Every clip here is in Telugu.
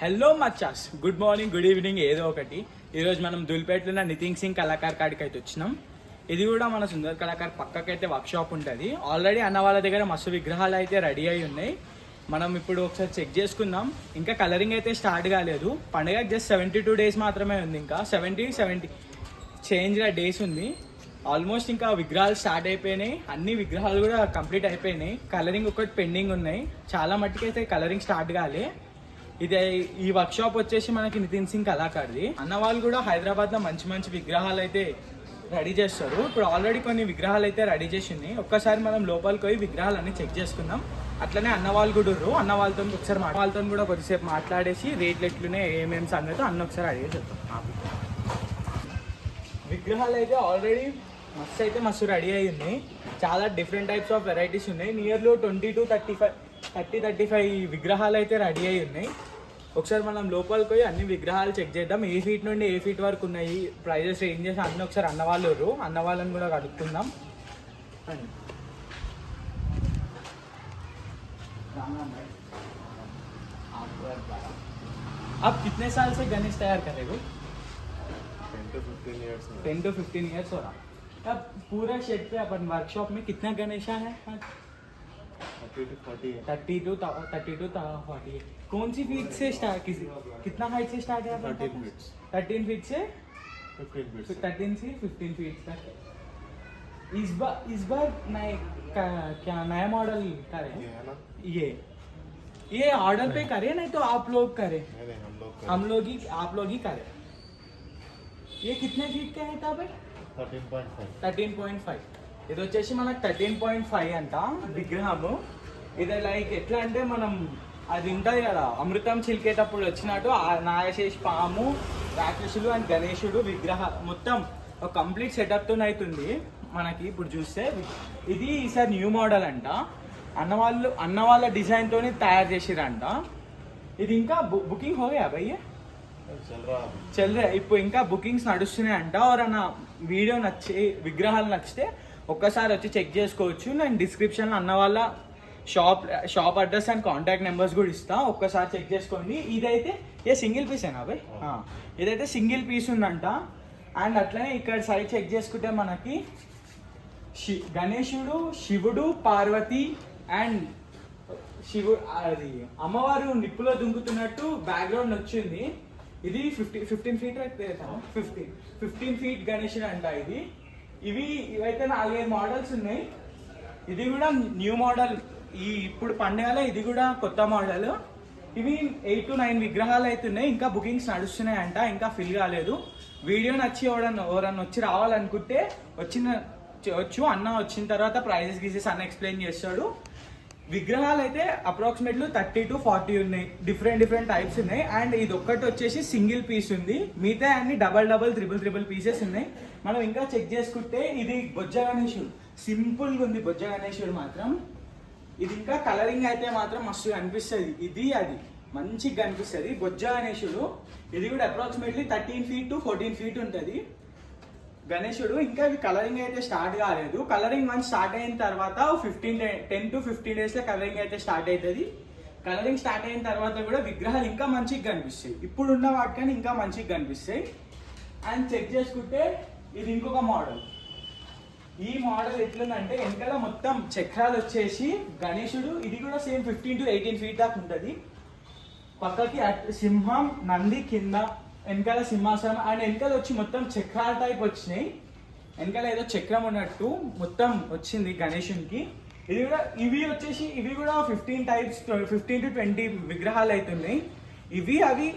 హలో మచ్చాస్, గుడ్ మార్నింగ్, గుడ్ ఈవినింగ్, ఏదో ఒకటి. ఈరోజు మనం దుల్పేటలో ఉన్న నితిన్ సింగ్ కళాకార్ కాడికి అయితే వచ్చినాం. ఇది కూడా మన సుందర్ కళాకార్ పక్కకైతే వర్క్ షాప్ ఉంటుంది. ఆల్రెడీ అన్న వాళ్ళ దగ్గర మస్తు విగ్రహాలు అయితే రెడీ అయి ఉన్నాయి. మనం ఇప్పుడు ఒకసారి చెక్ చేసుకుందాం. ఇంకా కలరింగ్ అయితే స్టార్ట్ కాలేదు. పండుగ జస్ట్ 72 days మాత్రమే ఉంది. ఇంకా 70 చేంజ్ డేస్ ఉంది. ఆల్మోస్ట్ ఇంకా విగ్రహాలు స్టార్ట్ అయిపోయినాయి. అన్ని విగ్రహాలు కూడా కంప్లీట్ అయిపోయినాయి. కలరింగ్ ఒకటి పెండింగ్ ఉన్నాయి. చాలా మట్టుకు అయితే కలరింగ్ స్టార్ట్ కాలే. ఇదే ఈ వర్క్ షాప్ వచ్చేసి మనకి నితిన్ సింగ్ కళాకార్ది. అన్న వాళ్ళు కూడా హైదరాబాద్లో మంచి మంచి విగ్రహాలు అయితే రెడీ చేస్తారు. ఇప్పుడు ఆల్రెడీ కొన్ని విగ్రహాలు అయితే రెడీ చేసి ఉన్నాయి. ఒక్కసారి మనం లోపలికి పోయి విగ్రహాలన్నీ చెక్ చేసుకుందాం. అట్లనే అన్న వాళ్ళు కూడా ఉర్రు. అన్న వాళ్ళతో ఒకసారి వాళ్ళతో కూడా కొద్దిసేపు మాట్లాడేసి రేట్లు ఎట్లున్నాయి ఏమేమి సంగతి అన్న ఒకసారి అడిగి చెప్తాం. విగ్రహాలు అయితే ఆల్రెడీ మస్తు రెడీ అయి ఉన్నాయి. చాలా డిఫరెంట్ టైప్స్ ఆఫ్ వెరైటీస్ ఉన్నాయి. నియర్లో 20 to 35 విగ్రహాలు అయితే రెడీ అయి ఉన్నాయి. ఒకసారి మనం లోపలికి పోయి అన్ని విగ్రహాలు చెక్ చేద్దాం. ఏ ఫీట్ నుండి ఏ ఫీట్ వరకు ఉన్నాయి, ప్రైజెస్ ఏం చేసి అన్నీ ఒకసారి అన్న వాళ్ళని కూడా అడుగుతుందాం. आप कितने साल से गणेश तैयार कर रहे हो? 10 to 15 years हो रहा. अब पूरा शेड पे अपन वर्कशॉप में कितना गणेशा है? 30 to 40. कौन सी फीट से स्टार्ट, कितना हाइट से स्टार्ट है? 13 फीट से 13 से 15 फीट तक. इस बार नए क्या नया मॉडल करें? ये ऑर्डर पे करें, नहीं तो आप लोग करें? हम लोग ही करें. ये कितने फीट का है भाई? 13.5. ఇది వచ్చేసి మనకు 13.5 అంట విగ్రహము. ఇది లైక్ ఎట్లా అంటే మనం అది ఉంటుంది కదా, అమృతం చిలికేటప్పుడు వచ్చినట్టు నాగశేష్ పాము, రాక్షసులు అండ్ గణేశుడు విగ్రహ మొత్తం ఒక కంప్లీట్ సెటప్తో అవుతుంది మనకి. ఇప్పుడు చూస్తే ఇది ఈసారి న్యూ మోడల్ అంట. అన్న వాళ్ళ డిజైన్తో తయారు చేసిరంట. ఇది ఇంకా బుకింగ్ హోగా భయ్య చల్ రా. ఇప్పుడు ఇంకా బుకింగ్స్ నడుస్తున్నాయి అంట. ఎవరన్నా వీడియో విగ్రహాలు నచ్చితే ఒక్కసారి వచ్చి చెక్ చేసుకోవచ్చు. నేను డిస్క్రిప్షన్లో అన్న వాళ్ళ shop address and contact numbers కూడా ఇస్తా. ఒక్కసారి చెక్ చేసుకోండి. ఇదైతే సింగిల్ పీసేనా భయ్? ఇదైతే సింగిల్ పీస్ ఉందంట. అండ్ అట్లనే ఇక్కడ సైడ్ చెక్ చేసుకుంటే మనకి గణేశుడు, శివుడు, పార్వతి అండ్ అది అమ్మవారు నిప్పులో దుంకుతున్నట్టు బ్యాక్గ్రౌండ్ వచ్చింది. ఇది 15 ఫీట్ అయితే 15 ఫీట్ గణేశుడు అంట. ఇవైతే 4-5 మోడల్స్ ఉన్నాయి. ఇది కూడా న్యూ మోడల్. ఇప్పుడు పండుగలో ఇది కూడా కొత్త మోడల్. ఇవి 8 to 9 విగ్రహాలు అయితే ఉన్నాయి. ఇంకా బుకింగ్స్ నడుస్తున్నాయి అంట. ఇంకా ఫిల్ కాలేదు. వీడియో నచ్చి ఎవరన్నా వచ్చి రావాలనుకుంటే వచ్చు. అన్న వచ్చిన తర్వాత ప్రైజెస్ గీసెస్ అన్న ఎక్స్ప్లెయిన్ చేస్తాడు. విగ్రహాలు అయితే అప్రాక్సిమేట్లీ 30 to 40 ఉన్నాయి. డిఫరెంట్ టైప్స్ ఉన్నాయి. అండ్ ఇది ఒక్కటి వచ్చేసి సింగిల్ పీస్ ఉంది. మిగతా అన్ని డబల్ త్రిబుల్ పీసెస్ ఉన్నాయి. మనం ఇంకా చెక్ చేసుకుంటే ఇది బొజ్జ గణేశుడు సింపుల్గా ఉంది. బొజ్జ గణేశుడు మాత్రం ఇది ఇంకా కలరింగ్ అయితే మాత్రం మస్తు కనిపిస్తుంది. అది మంచిగా కనిపిస్తుంది బొజ్జ గణేశుడు. ఇది కూడా అప్రాక్సిమేట్లీ 13 feet to 14 feet ఉంటుంది గణేశుడు. ఇంకా ఇది కలరింగ్ అయితే స్టార్ట్ కాలేదు. కలరింగ్ వన్స్ స్టార్ట్ అయిన తర్వాత 10 to 15 days కలరింగ్ అయితే స్టార్ట్ అవుతుంది. కలరింగ్ స్టార్ట్ అయిన తర్వాత కూడా విగ్రహాలు ఇంకా మంచిగా కనిపిస్తాయి. ఇప్పుడున్న వాటికన్నా ఇంకా మంచిగా కనిపిస్తాయి. అండ్ చెక్ చేసుకుంటే ఇది ఇంకొక మోడల్. ఈ మోడల్ ఎట్లుందంటే వెనకాల మొత్తం చక్రాలు వచ్చేసి గణేశుడు. ఇది కూడా సేమ్ 15 to 18 feet దాకా ఉంటుంది. పక్కకి సింహం, నంది కింద, వెనకాల సింహాసనం అండ్ వెనకాల వచ్చి మొత్తం చక్రాల టైప్ వచ్చినాయి. వెనకాల ఏదో చక్రం ఉన్నట్టు మొత్తం వచ్చింది గణేశునికి. ఇవి కూడా 15 to 20 విగ్రహాలు అవుతున్నాయి. అవి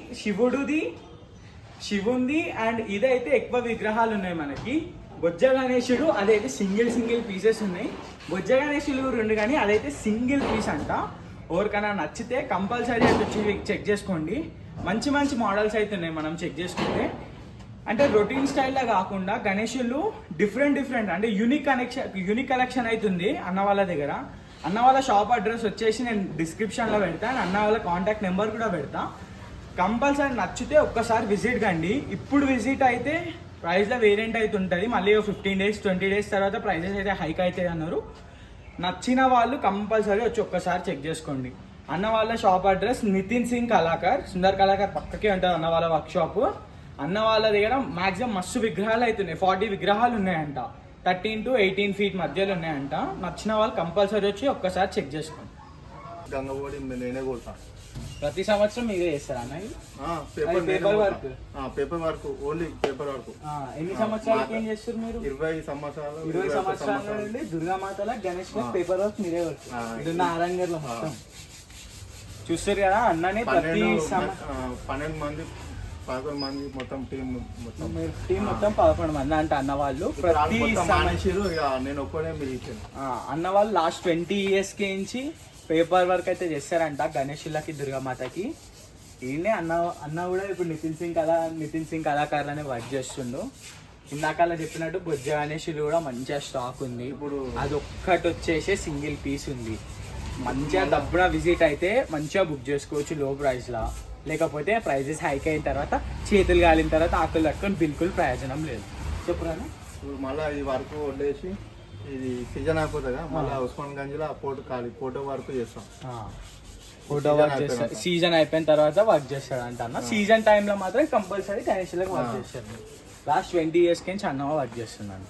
శివుంది అండ్ ఇదైతే ఎక్కువ విగ్రహాలు ఉన్నాయి మనకి. బొజ్జ గణేశుడు అదైతే సింగిల్ పీసెస్ ఉన్నాయి. బొజ్జ గణేశులు 2 కానీ అదైతే సింగిల్ పీస్ అంట. ఎవరికైనా నచ్చితే కంపల్సరీ అయితే వచ్చి చెక్ చేసుకోండి. మంచి మోడల్స్ అయితే ఉన్నాయి మనం చెక్ చేసుకుంటే. అంటే రొటీన్ స్టైల్లో కాకుండా గణేశులు డిఫరెంట్ అంటే యూనిక్ కలెక్షన్ అవుతుంది అన్న వాళ్ళ దగ్గర. అన్న వాళ్ళ షాప్ అడ్రస్ వచ్చేసి నేను డిస్క్రిప్షన్లో పెడతా. అన్న వాళ్ళ కాంటాక్ట్ నెంబర్ కూడా పెడతా. కంపల్సరీ నచ్చితే ఒక్కసారి విజిట్ కండి. ఇప్పుడు విజిట్ అయితే ప్రైస్లో వేరియంట్ అయితే ఉంటుంది. మళ్ళీ 15 days 20 days తర్వాత ప్రైజెస్ అయితే హైక్ అవుతాయి అన్నారు. నచ్చిన వాళ్ళు కంపల్సరీ వచ్చి ఒక్కసారి చెక్ చేసుకోండి. అన్న వాళ్ళ షాప్ అడ్రస్ నితిన్ సింగ్ కళాకార్, సుందర్ కళాకార్ పక్కకే ఉంటుంది అన్న వాళ్ళ వర్క్ షాప్. అన్న వాళ్ళ దగ్గర మాక్సిమం మస్తు విగ్రహాలు అవుతున్నాయి, 40 విగ్రహాలు ఉన్నాయంట, 13 to 18 feet మధ్యలో ఉన్నాయంట. నచ్చిన వాళ్ళు కంపల్సరీ వచ్చి ఒక్కసారి చెక్ చేసుకోండి. గంగపోడి నేనే కొడతా. ప్రతి సంవత్సరం మీరే చేస్తారా అన్న? Paper work, paper work, only paper work. ఎన్ని సంవత్సరాలకి ఏం చేస్తారు మీరు? 20 సంవత్సరాలు. 20 సంవత్సరాల నుండి దుర్గామాతల గణేష్ పేపర్ వర్క్ మీరే వర్క్. ఇది నా ఆరంగర్లో మొత్తం చూస్తారు కదా అన్నని. ప్రతి 12 మంది 11 మంది మొత్తం టీం మొత్తం 11 మంది అంటే అన్న వాళ్ళు. ప్రతి నేను ఒక్కడే మీరు ఇచ్చాను. అన్న వాళ్ళు లాస్ట్ 20 years కి నుంచి పేపర్ వర్క్ అయితే చేస్తారంట గణేషులకి, దుర్గామాతకి. ఈయనే అన్న కూడా ఇప్పుడు నితిన్ సింగ్ కళాకారులనే వర్క్ చేస్తుండు. ఇందాక చెప్పినట్టు బొజ్జ గణేషులు కూడా మంచిగా స్టాక్ ఉంది. ఇప్పుడు అది ఒక్కటి వచ్చేసి సింగిల్ పీస్ ఉంది. మంచిగా డబ్బున విజిట్ అయితే మంచిగా బుక్ చేసుకోవచ్చు లో ప్రైస్లో. లేకపోతే ప్రైజెస్ హైక్ అయిన తర్వాత చేతులు కాలిన తర్వాత ఆకులు కట్టుకొని బిల్కుల్ ప్రయోజనం లేదు. చెప్పురా. ఇప్పుడు మళ్ళీ ఈ వర్క్ వదిలేసి ఇది సీజన్ అయిపోతుంది కదా, మళ్ళీ ఉస్మాన్ గంజ్ లో ఫోటో వర్క్ చేస్తాం. ఫోటో వర్క్ చేస్తాడు, సీజన్ అయిపోయిన తర్వాత వర్క్ చేస్తాడు అంట అన్న. సీజన్ టైంలో మాత్రం కంపల్సరీ గణేష్లకు వర్క్ చేస్తాడు. లాస్ట్ 20 years నుంచి అన్న వర్క్ చేస్తున్నాను.